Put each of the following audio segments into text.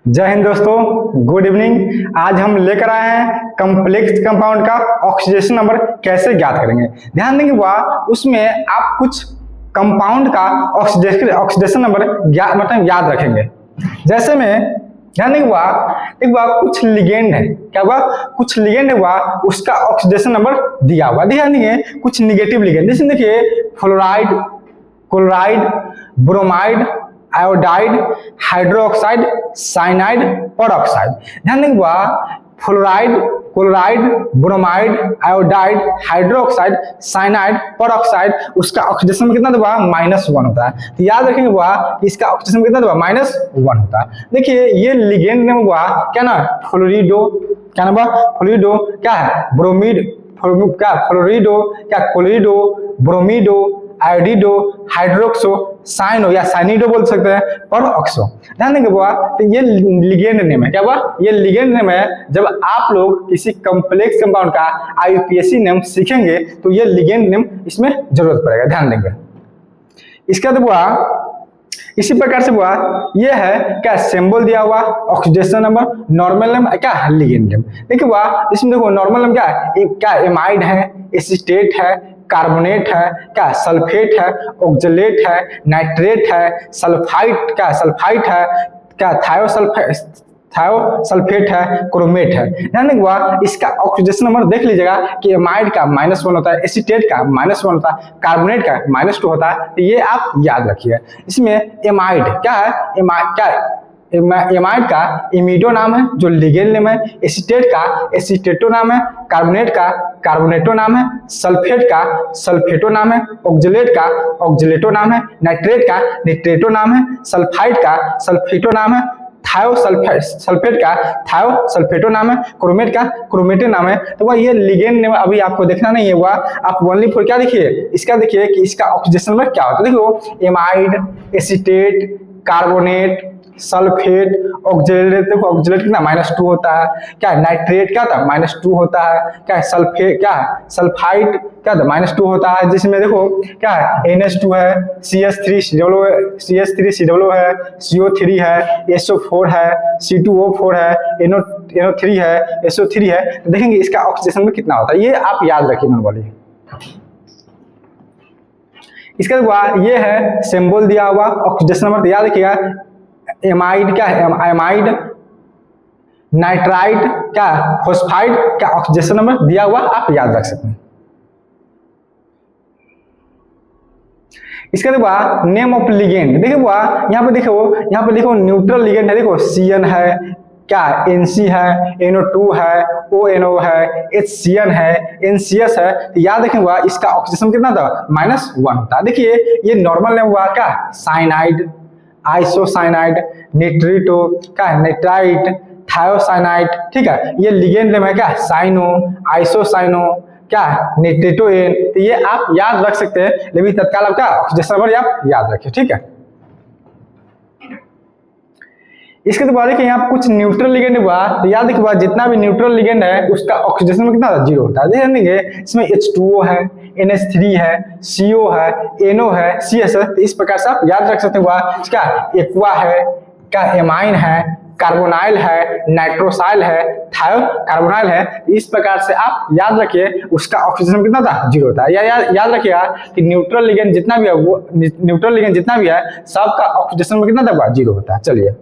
जय हिंद दोस्तों, good evening. आज हम लेकर आए हैं कॉम्प्लेक्स कंपाउंड का ऑक्सीडेशन नंबर कैसे ज्ञात करेंगे। ध्यान देंगे उसमें आप कुछ कंपाउंड का ऑक्सीडेशन नंबर याद रखेंगे। जैसे में ध्यान देंगे कुछ लिगेंड है, क्या हुआ, कुछ लिगेंड हुआ उसका ऑक्सीडेशन नंबर दिया हुआ। ध्यान देंगे कुछ निगेटिव लिगेंड, जैसे देखिए fluoride, chloride, bromide, iodide, hydroxide, cyanide, peroxide. ध्यान देंगे fluoride, chloride, bromide, iodide, hydroxide, cyanide, peroxide, उसका ऑक्सीडेशन कितना देगा, -1 होता है। तो याद रखेंगे कि इसका ऑक्सीडेशन कितना देगा, -1 होता है। देखिए ये लिगेंड नेम हुआ क्या ना, फ्लोरिडो, क्या नाम हुआ, फ्लोरिडो, क्या है, ब्रोमीड, क्या फ्लोरिडो, क्या क्लोरिडो, ब्रोमीडो, आयोडिडो, हाइड्रोक्सो, साइनो या साइनिडो बोल सकते हैं, परऑक्सो। ध्यान देंगे तो ये लिगेंड नेम है, क्या हुआ, ये लिगेंड नेम है। जब आप लोग किसी कॉम्प्लेक्स कंपाउंड का आईयूपीएसी नेम सीखेंगे तो ये लिगेंड नेम इसमें जरूरत पड़ेगा, ध्यान देंगे। इसका इसी प्रकार से ये है क्या, सिंबल दिया हुआ, ऑक्सीडेशन नंबर, नॉर्मल नेम, क्या लिगेंड नेम। देखिए इसमें देखो नॉर्मल नेम क्या एमाइड है, एसिटेट है, कार्बोनेट है, क्या सल्फेट है, ऑक्जेलेट है, नाइट्रेट है, सल्फाइट, क्या सल्फाइट है, क्या थायोसल्फेट है, क्रोमेट है। ध्यान देंगे इसका ऑक्सीडेशन नंबर देख लीजिएगा कि एमाइड का -1 होता है, एसिटेट का -1 होता है, कार्बोनेट का -2 होता है। तो ये आप याद रखिए। इसमें एमाइड क्या है, एमाइड का इमिडो नाम है जो लिगेंड नेम है, एसिटेट का एसिटेटो नाम है, कार्बोनेट का कार्बोनेटो नाम है, सल्फेट का सल्फेटो नाम है, ऑक्जेलेट का ऑक्जेलेटो नाम है, नाइट्रेट का निट्रेटो नाम है, सल्फाइड का सल्फेटो नाम है, सल्फेट का थायोसल्फेटो नाम है, क्रोमेट का क्रोमेटो नाम है। तो ये लिगेंड नेम अभी आपको देखना नहीं है, आप ओनली फॉर क्या देखिए, इसका देखिए कि इसका ऑक्सीडेशन नंबर क्या होता है। देखो amide, acetate, carbonate, sulphate, oxalate, देखो ऑक्जेलेट कितना -2 होता है, क्या नाइट्रेट क्या था -2 होता है, क्या सल्फेट, क्या सल्फाइड क्या था -2 होता है, जिसमें देखो क्या है NH2 है, CH3COO है, CO3 है, SO4 है, C2O4 है, NO3 है, SO3 है। तो देखेंगे इसका ऑक्सीडेशन में कितना होता है, ये आप याद रखिए नॉर्मली। इसके बाद ये है सिंबल दिया हुआ, ऑक्सीडेशन नंबर याद रखिएगा। एमाइड क्या है, एमाइड, नाइट्राइड, क्या फॉस्फाइड, क्या ऑक्सीडेशन नंबर दिया हुआ आप याद रख सकते हैं। इसके बाद नेम ऑफ लिगेंड, देखिए यहाँ पे देखो न्यूट्रल लिगेंड है, देखो CN है, क्या NC है, NO2 है, ONO है, HCN है, NCS है। तो याद रखेंगे इसका ऑक्सीडेशन कितना था, -1 होता है। देखिए ये नॉर्मल नेम हुआ क्या, साइनाइड, आइसोसाइनाइड, निट्रिटो, क्या नाइट्राइट, थायोसाइनाइड, ठीक है। ये लिगेंड नेम है क्या, साइनो, आइसोसाइनो, क्या निट्रिटोएन। तो ये आप याद रख सकते हैं, लेकिन तत्काल आपका ऑक्सीडेशन नंबर आप याद रखिए, ठीक है। इसके बाद देखिए यहाँ कुछ न्यूट्रल लिगेंड हुआ, तो याद रखिए जितना भी न्यूट्रल लिगेंड है उसका ऑक्सीडेशन में कितना 0 होता है। ध्यान देंगे इसमें H2O है, NH3 है, CO है, NO है, CS है। तो इस प्रकार से आप याद रख सकते हैं क्या एक्वा है, क्या एमाइन है, कार्बोनाइल है, नाइट्रोसाइल है, थायोकार्बोनाइल है। इस प्रकार से आप याद रखिए उसका ऑक्सीडेशन कितना था, 0 होता है। या याद रखिएगा कि न्यूट्रल लिगेंड जितना भी है सबका ऑक्सीडेशन में कितना था, 0 होता है। चलिए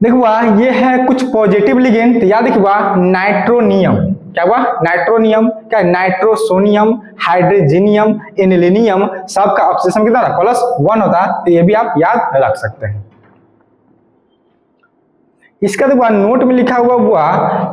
देखो ये है कुछ पॉजिटिव लिगेंड, तो याद रखिएगा नाइट्रोनियम, क्या हुआ, नाइट्रोनियम, क्या नाइट्रोसोनियम, हाइड्रोजीनियम, एनिलीनियम, सबका ऑक्सीडेशन कितना था, +1 होता है। तो ये भी आप याद रख सकते हैं। इसका देखो नोट में लिखा हुआ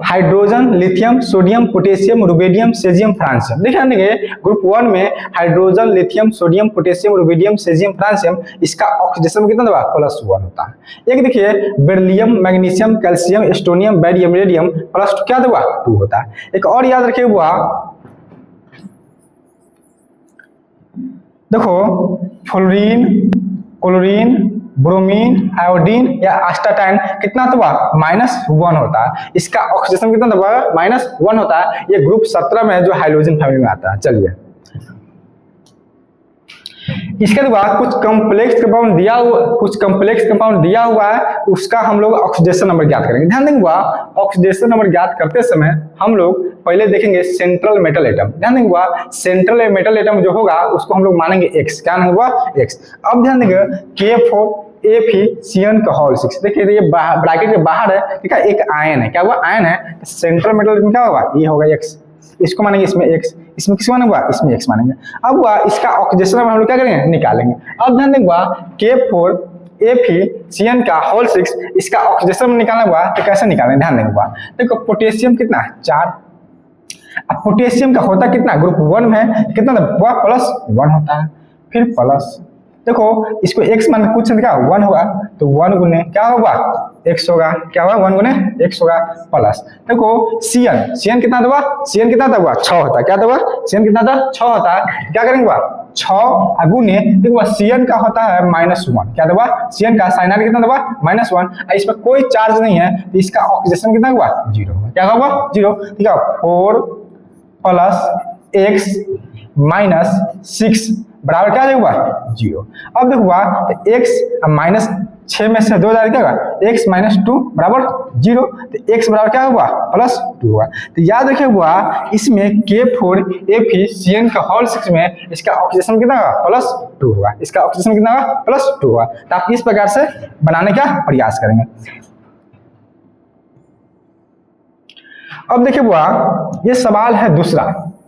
hydrogen, lithium, sodium, potassium, rubidium, caesium, francium. देखिए ग्रुप 1 में hydrogen, lithium, sodium, potassium, rubidium, caesium, francium, इसका ऑक्सीडेशन कितना देगा, +1 होता है। एक देखिए beryllium, magnesium, calcium, strontium, barium, radium, +2 क्या देगा, 2 होता है। एक और याद रखिए देखो फ्लोरीन, क्लोरीन, ब्रोमीन, आयोडीन या एस्टाटाइन कितना तो -1 होता है। इसका ऑक्सीडेशन कितना तो -1 होता है। ये ग्रुप 17 में है जो हाइड्रोजन फैमिली में आता है। चलिए इसके बाद कुछ कॉम्प्लेक्स कंपाउंड दिया हुआ है, उसका हम लोग ऑक्सीडेशन नंबर ज्ञात करेंगे। ध्यान देंगे हुआ, ऑक्सीडेशन नंबर ज्ञात करते समय हम लोग पहले देखेंगे सेंट्रल मेटल एटम। ध्यान देंगे हुआ, सेंट्रल मेटल एटम जो होगा उसको हम लोग मानेंगे x। क्या होगा x। अब ध्यान देंगे K4Fe का होल 6। देखिए ये ब्रैकेट के बाहर है, ठीक है, एक आयन है। क्या हुआ, आयन है। सेंट्रल मेटल एटम क्या होगा, ये होगा x। इसको मानेंगे इसमें x, इसमें किसको मानेंगे, इसमें x मानेंगे। अब हुआ इसका ऑक्सीडेशन नंबर हम लोग क्या करेंगे, निकालेंगे। अब ध्यान देंगे K4Fe का होल 6, इसका ऑक्सीडेशन नंबर निकालना हुआ तो कैसे निकालेंगे, ध्यान देंगे हुआ। देखो पोटेशियम कितना है, 4। अब पोटेशियम का होता कितना, ग्रुप 1 में कितना था, +1 होता है। फिर प्लस, देखो इसको x मान कुछ क्या 1 होगा, तो 1 गुने क्या होगा, x होगा। क्या होगा, 1 गुने x होगा। प्लस देखो Cn कितना था, Cn कितना था, 6 होता है। क्या था, Cn कितना था, 6 होता है। क्या करेंगे 6 गुने, देखो Cn का होता है -1। क्या था, Cn का साइनाइड कितना था, -1। इसमें कोई चार्ज नहीं है तो इसका ऑक्सीडेशन कितना हुआ, 0 होगा। क्या होगा, 0। ठीक है, 4 + x - 6 बराबर क्या होगा, 0। अब देखो तो x -6 में से 2 क्या होगा, x - 2 बराबर 0। तो x बराबर क्या होगा, +2 होगा। तो याद रखे हुआ, इसमें K4Fe का होल 6 में इसका ऑक्सीडेशन कितना होगा, +2 होगा। इसका ऑक्सीडेशन कितना होगा, +2 होगा। तो आप इस प्रकार से बनाने का प्रयास करेंगे। अब देखिए बुआ, ये सवाल है दूसरा।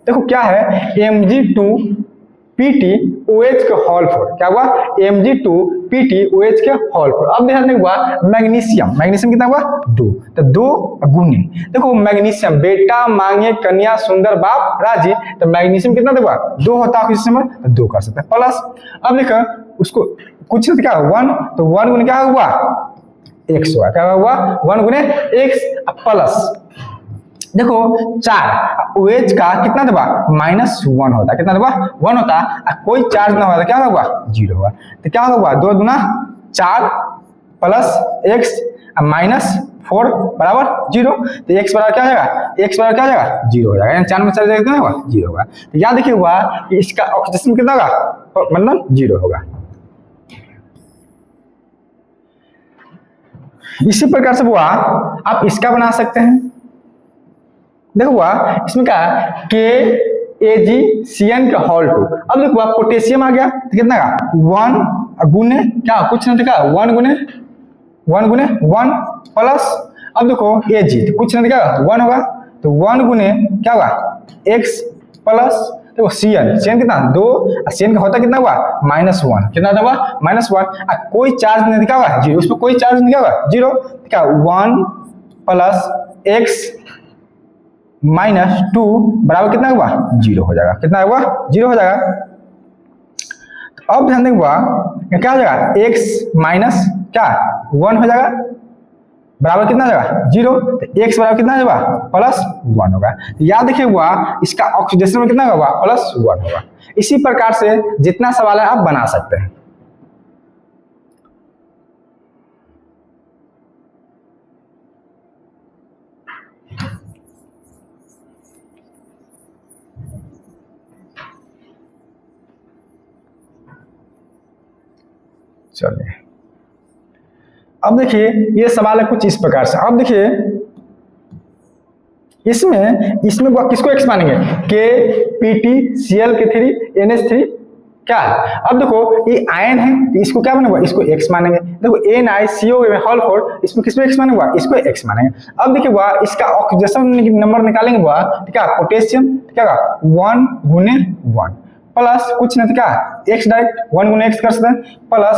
देखो क्या है, Mg2PtOH के होल 4। क्या हुआ, Mg2PtOH के होल 4। अब ध्यान देंगे हुआ, मैग्नीशियम कितना हुआ, 2। तो 2 गुने, देखो मैग्नीशियम बेटा मांगे कन्या सुंदर बाप राजी, तो मैग्नीशियम कितना देगा, 2 होता है, इस समय 2 कर सकते हैं। प्लस अब देखो उसको कुछ क्या 1, तो 1 गुने क्या हुआ, x हुआ। क्या हुआ, 1 गुने x। प्लस देखो 4 OH का कितना दबा, -1 होता है। कितना दबा, 1 होता है। कोई चार्ज ना होता, क्या होगा, 0 होगा। तो क्या होगा, 2 दूना 4 + x -4 बराबर 0। तो x बराबर क्या जाएगा, x बराबर क्या जाएगा, 0 हो जाएगा। 4 में 4 जाएगा कितना होगा, 0 होगा। तो याद रखिए हुआ कि इसका ऑक्सीडेशन कितना होगा, मतलब 0 होगा। इसी प्रकार से हुआ आप इसका बना सकते हैं। देखो हुआ इसमें क्या KAgCN का होल 2। अब देखो हुआ पोटेशियम आ गया, तो कितना का 1 गुने क्या कुछ नहीं था, 1 गुने 1 प्लस अब देखो Ag तो कुछ नहीं था 1 होगा, तो 1 गुने क्या होगा x प्लस देखो Cn कितना 2, Cn का होता कितना हुआ -1। कितना हुआ -1। कोई चार्ज नहीं दिखा हुआ 0, उसमें कोई चार्ज नहीं हुआ 0। क्या 1 + x -2 बराबर कितना हुआ 0 हो जाएगा। कितना हुआ 0 हो जाएगा। तो अब ध्यान देंगे क्या हो जाएगा, x माइनस क्या 1 हो जाएगा बराबर कितना जाएगा 0। तो x बराबर कितना होगा +1 होगा। तो याद रखिए हुआ इसका ऑक्सीडेशन में कितना होगा +1 होगा। इसी प्रकार से जितना सवाल है आप बना सकते हैं। चलिए अब देखिए ये सवाल है कुछ इस प्रकार से। अब देखिए इसमें वो किसको x मानेंगे, KPtCl3 NH3 क्या है। अब देखो ये आयन है तो इसको क्या मानेंगे, इसको x मानेंगे। देखो NiCO होल 4 इसमें किसको x मानेंगे, इसको x मानेंगे। अब देखिए हुआ इसका ऑक्सीडेशन नंबर निकालेंगे हुआ ठीक है, पोटेशियम क्या 1 गुने 1 प्लस कुछ नहीं क्या x डायरेक्ट 1 गुने x कर सकते हैं प्लस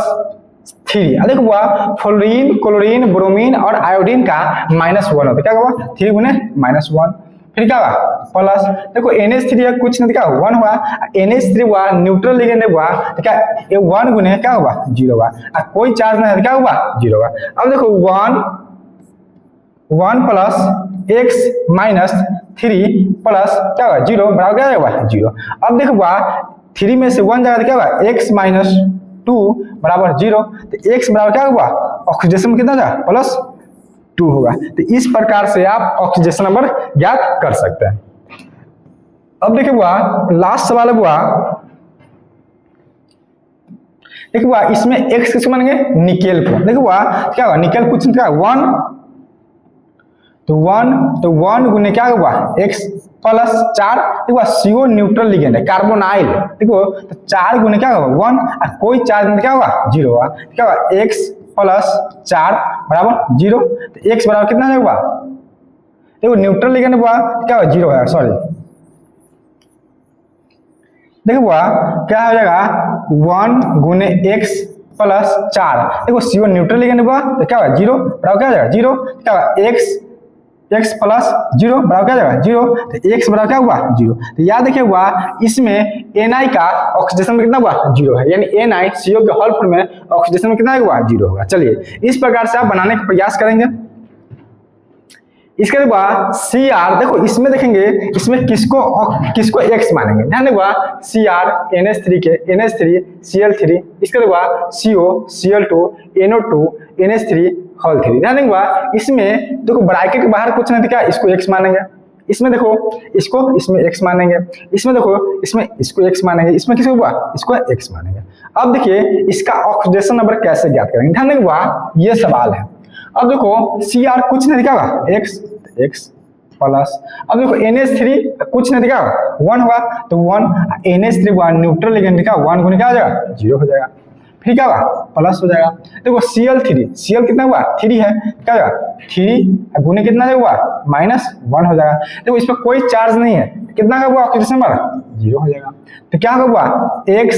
3। देखो हुआ फ्लोरीन क्लोरीन ब्रोमीन और आयोडीन का -1 होता है। क्या हुआ 3 गुने -1। फिर क्या हुआ प्लस देखो NH3 कुछ नहीं क्या 1 हुआ, NH3 हुआ न्यूट्रल लिगेंड हुआ तो क्या ये 1 गुने क्या होगा 0 होगा। कोई चार्ज नहीं है क्या हुआ 0 होगा। अब देखो 1 प्लस x -3 प्लस क्या होगा 0 बराबर क्या होगा 0। अब देखो हुआ 3 में से 1 जाएगा तो क्या होगा x -2 बराबर 0। तो x बराबर क्या हुआ ऑक्सीडेशन में कितना जाएगा +2 होगा। तो इस प्रकार से आप ऑक्सीडेशन नंबर ज्ञात कर सकते हैं। अब देखिए हुआ लास्ट सवाल हुआ देखो हुआ इसमें एक्स किसको मानेंगे, निकेल को। देखो हुआ क्या हुआ, निकेल कुछ क्या 1 तो 1 गुने क्या हुआ x प्लस 4। देखो CO न्यूट्रल लिगेंड है, कार्बोनाइल। देखो तो 4 गुने क्या होगा 1 और कोई चार्ज में क्या होगा 0 होगा। क्या होगा x प्लस 4 बराबर 0। तो x बराबर कितना होगा, देखो न्यूट्रल लिगेंड हुआ क्या होगा 0 है, सॉरी देखो हुआ क्या हो जाएगा 1 गुने x प्लस 4। देखो CO न्यूट्रल लिगेंड हुआ तो क्या होगा 0 बराबर क्या हो जाएगा 0। क्या होगा x प्लस 0 बराबर क्या हो जाएगा 0। तो x बराबर क्या हुआ 0। तो याद देखिए हुआ इसमें Na का ऑक्सीडेशन में कितना हुआ 0 है, यानी Na CO के होल फॉर्म में ऑक्सीडेशन में कितना हुआ 0 होगा। चलिए इस प्रकार से आप बनाने का प्रयास करेंगे। इसके बाद Cr, देखो इसमें देखेंगे इसमें किसको x मानेंगे, ध्यान देखो Cr NH3 के NH3 Cl3, इसके बाद CO Cl2 NO2 NH3 whole 3। ध्यान देखो इसमें देखो ब्रैकेट के बाहर कुछ नहीं दिखा, इसको x मानेंगे, इसमें देखो इसमें x मानेंगे, इसमें देखो इसको x मानेंगे, इसमें किसको हुआ इसको x मानेंगे। अब देखिए इसका ऑक्सीडेशन नंबर कैसे ज्ञात करेंगे, ध्यान देखो ये सवाल है। अब देखो Cr कुछ नहीं दिखागा x प्लस, अब देखो NH3 कुछ नहीं दिखा 1 होगा तो 1 NH3 हुआ न्यूट्रल लिगेंड दिखा 1 गुने क्या हो जाएगा 0 हो जाएगा, फिर क्या होगा प्लस हो जाएगा। देखो Cl कितना हुआ 3 है, क्या होगा 3 गुने कितना हुआ -1 हो जाएगा। देखो इसमें कोई चार्ज नहीं है, कितना का हुआ ऑक्सीडेशन नंबर 0 हो जाएगा। तो क्या हुआ x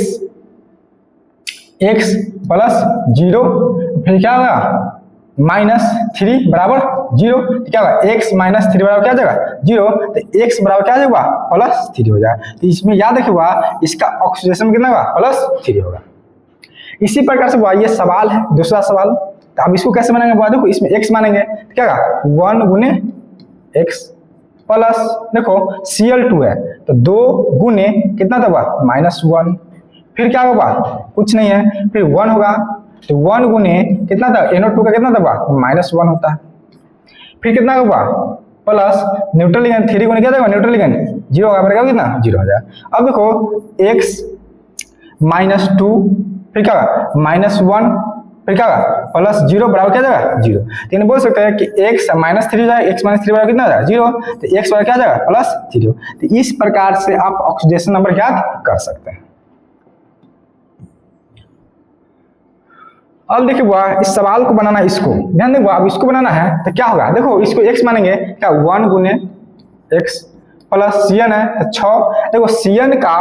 प्लस 0 फिर क्या होगा -3 बराबर 0। क्या होगा x -3 बराबर क्या जाएगा 0। तो x बराबर क्या जाएगा +3 हो जाएगा। तो इसमें याद रखिएगा इसका ऑक्सीडेशन कितना होगा +3 होगा। इसी प्रकार से ये सवाल है दूसरा सवाल। तो अब इसको कैसे बनाएंगे, देखो इसमें x मानेंगे तो क्या होगा 1 गुने x प्लस, देखो Cl2 है तो 2 गुने कितना होगा -1, फिर क्या होगा कुछ नहीं है, फिर 1 होगा तो 1 गुने कितना था NO2 का कितना था -1 होता है, फिर कितना होगा प्लस न्यूट्रल लिगेंड 3 गुने क्या था न्यूट्रल लिगेंड 0 होगा, क्या कितना 0 हो जाएगा। अब देखो x -2 फिर क्या -1 फिर क्या प्लस 0 बराबर क्या जाएगा 0। तो बोल सकते हैं कि x -3 जाएगा, x -3 बराबर कितना जाएगा 0, तो x बराबर क्या जाएगा +0। तो इस प्रकार से आप ऑक्सीडेशन नंबर ज्ञात कर सकते हैं। अब देखिए इस सवाल को बनाना, इसको ध्यान देखो अब इसको बनाना है तो क्या होगा, देखो इसको x मानेंगे क्या 1 गुने x प्लस Cn है तो 6। देखो Cn का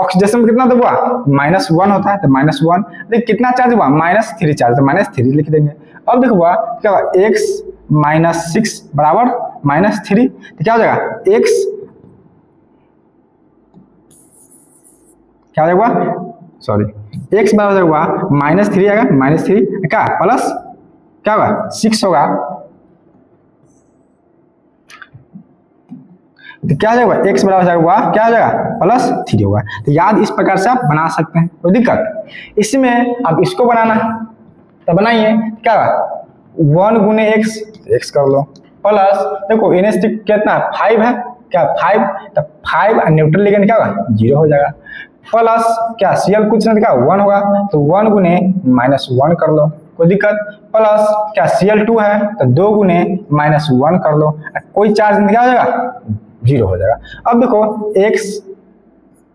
ऑक्सीडेशन में कितना हुआ -1 होता है तो -1, देखिए कितना चार्ज हुआ -3 चार्ज तो -3 लिख देंगे। अब देखो क्या होगा x -6 बराबर -3, तो क्या हो जाएगा x क्या हो जाएगा सॉरी x बराबर होगा -3 आएगा -3 क्या प्लस क्या होगा 6 होगा, तो क्या हो जाएगा x बराबर जाएगा क्या हो जाएगा +3 होगा। तो याद इस प्रकार से आप बना सकते हैं, कोई दिक्कत। इसमें अब इसको बनाना तो बनाइए क्या 1 गुने x कर लो प्लस, देखो NH3 कितना 5 है क्या 5, तो 5 और न्यूट्रल लिगेंड क्या होगा 0 हो जाएगा, प्लस क्या Cl कुछ नहीं दिखा 1 होगा तो 1 गुने -1 कर लो, कोई दिक्कत, प्लस क्या Cl2 है तो 2 गुने -1 कर लो, कोई चार्ज नहीं क्या हो जाएगा 0 हो जाएगा। अब देखो x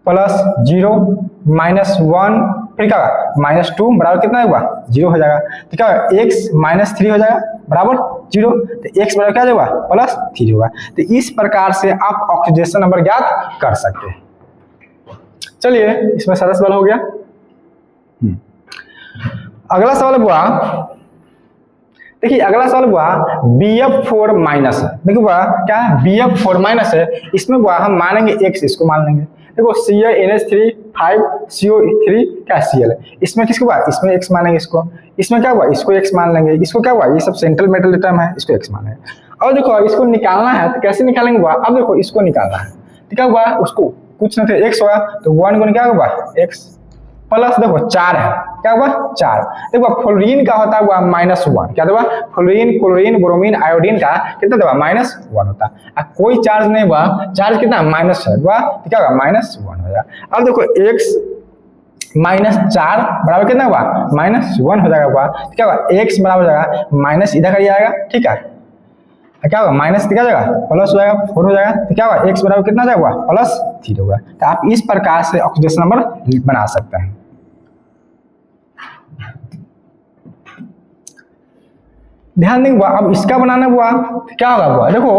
प्लस 0 -1 फिर क्या -2 बराबर कितना होगा 0 हो जाएगा, तो क्या x -3 हो जाएगा बराबर 0, तो x बराबर क्या होगा +3 होगा। तो इस प्रकार से आप ऑक्सीडेशन नंबर ज्ञात कर सकते हैं। चलिए इसमें सारा सवाल हो गया। अगला सवाल हुआ, देखिए अगला सवाल हुआ Bf4 माइनस, देखो क्या Bf4 माइनस है, इसमें हम मानेंगे x, इसको मान लेंगे। देखो Cl NH3 5 CO3 क्या Cl, इसमें किसको हुआ इसमें x मानेंगे, इसमें क्या हुआ इसको x मान लेंगे, इसको क्या हुआ ये सब सेंट्रल मेटल एटम है इसको x मानेंगे। और देखो इसको निकालना है तो कैसे निकालेंगे, अब देखो इसको निकालना है तो क्या हुआ उसको कुछ नहीं थे x होगा तो 1 गुने क्या होगा x प्लस, देखो 4 है क्या हुआ 4, देखो फ्लोरीन का होता हुआ -1, क्या हुआ फ्लोरीन क्लोरीन ब्रोमीन आयोडीन का कितना हुआ -1 होता है, कोई चार्ज नहीं हुआ, चार्ज कितना -1 हुआ तो क्या होगा -1 हो जाएगा। अब देखो x -4 बराबर कितना हुआ, -1 हो जाएगा हुआ। तो क्या होगा, x बराबर हो जाएगा माइनस इधर कर जाएगा, ठीक है, क्या होगा माइनस क्या हो जाएगा प्लस हो जाएगा 4 हो जाएगा। तो क्या होगा x बराबर कितना जाएगा +3 होगा। तो आप इस प्रकार से ऑक्सीडेशन नंबर बना सकते हैं। ध्यान देंगे अब इसका बनाना हुआ क्या होगा हुआ, देखो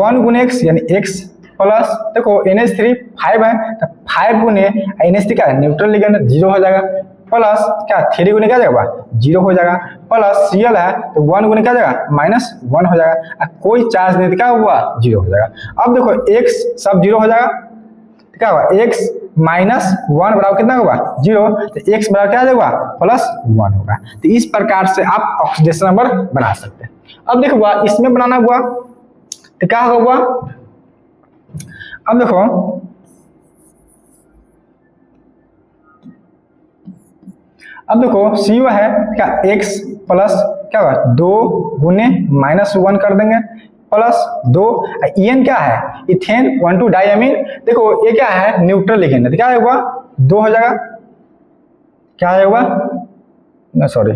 1 गुने x यानी x प्लस देखो NH3 5 है तो 5 गुने NH3 क्या है न्यूट्रल लिगेंड 0 हो जाएगा, प्लस क्या 3 गुने क्या जाएगा 0 हो जाएगा, प्लस Cl है तो 1 गुने क्या जाएगा -1 हो जाएगा। कोई चार्ज नहीं क्या हुआ 0 हो जाएगा। अब देखो x सब 0 हो जाएगा, तो क्या होगा x -1 बराबर कितना होगा 0, तो x बराबर क्या जाएगा +1 होगा। तो इस प्रकार से आप ऑक्सीडेशन नंबर बना सकते हैं। अब देखो इसमें बनाना हुआ तो क्या होगा, अब देखो CO है क्या x प्लस क्या होगा 2 गुने -1 कर देंगे प्लस 2, EN क्या है इथेन 1,2 डाइअमीन, देखो ये क्या है न्यूट्रल लिगेंड है, तो क्या होगा 2 हो जाएगा, क्या होगा ना सॉरी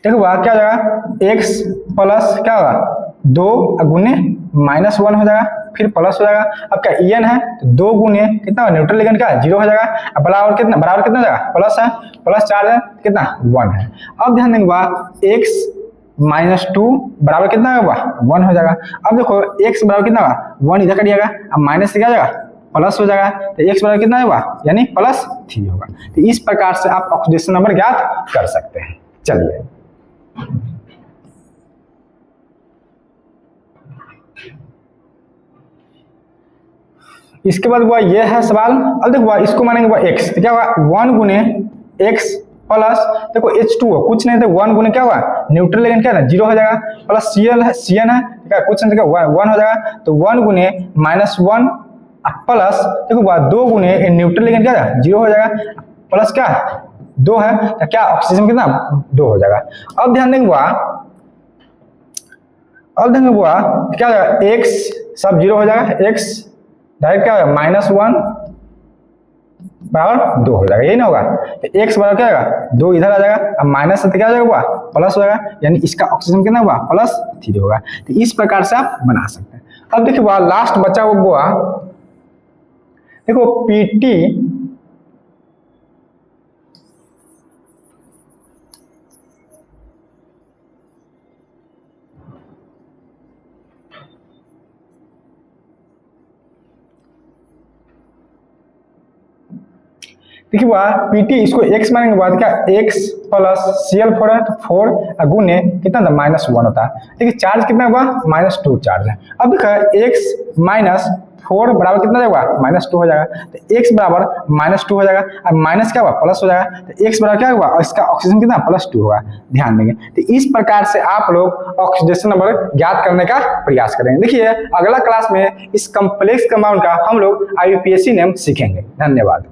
देखो क्या हो जाएगा x प्लस क्या होगा 2 गुने -1 हो जाएगा फिर प्लस हो जाएगा। अब क्या EN है तो 2 गुने कितना न्यूट्रल लिगेंड क्या है 0 हो जाएगा, अब बराबर कितना हो जाएगा प्लस है प्लस चार्ज है कितना 1 है। अब ध्यान देंगे x -2 बराबर कितना होगा 1 हो जाएगा। अब देखो x बराबर कितना होगा 1 इधर करिएगा, अब माइनस से क्या हो जाएगा प्लस हो जाएगा, तो x बराबर कितना होगा यानी +3 होगा। तो इस प्रकार से आप ऑक्सीडेशन नंबर ज्ञात कर सकते हैं। चलिए इसके बाद हुआ ये है सवाल। अब देखो इसको मानेंगे हुआ x, तो क्या होगा 1 गुने x प्लस देखो H2 कुछ नहीं तो 1 गुने क्या हुआ न्यूट्रल लिगेंड क्या है 0 हो जाएगा, प्लस Cl है CN है क्या कुछ नहीं तो 1 हो जाएगा, तो 1 गुने -1 प्लस देखो 2 गुने न्यूट्रल लिगेंड क्या है 0 हो जाएगा, प्लस क्या 2 है तो क्या ऑक्सीजन कितना 2 हो जाएगा। अब ध्यान देंगे क्या हो जाएगा x सब 0 हो जाएगा, x डायरेक्ट क्या होगा -1 बराबर 2 हो जाएगा, यही ना होगा। तो x बराबर क्या होगा 2 इधर आ जाएगा, अब माइनस से क्या हो जाएगा प्लस हो जाएगा, यानी इसका ऑक्सीजन कितना हुआ +3 होगा। तो इस प्रकार से आप बना सकते हैं। अब देखिए लास्ट बचा हुआ देखो PT देखिए PT इसको x मानेंगे बाद क्या x प्लस Cl4 है तो 4 गुने कितना था -1 होता है। देखिए चार्ज कितना हुआ -2 चार्ज है। अब देखो x -4 बराबर कितना जाएगा -2 हो जाएगा, तो x बराबर -2 हो जाएगा, अब माइनस क्या हुआ प्लस हो जाएगा, तो x बराबर क्या हुआ और इसका ऑक्सीजन कितना +2 होगा। ध्यान देंगे तो इस प्रकार से आप लोग ऑक्सीडेशन नंबर ज्ञात करने का प्रयास करेंगे। देखिए अगला क्लास में इस कम्प्लेक्स कंपाउंड का हम लोग IUPAC नेम सीखेंगे। धन्यवाद।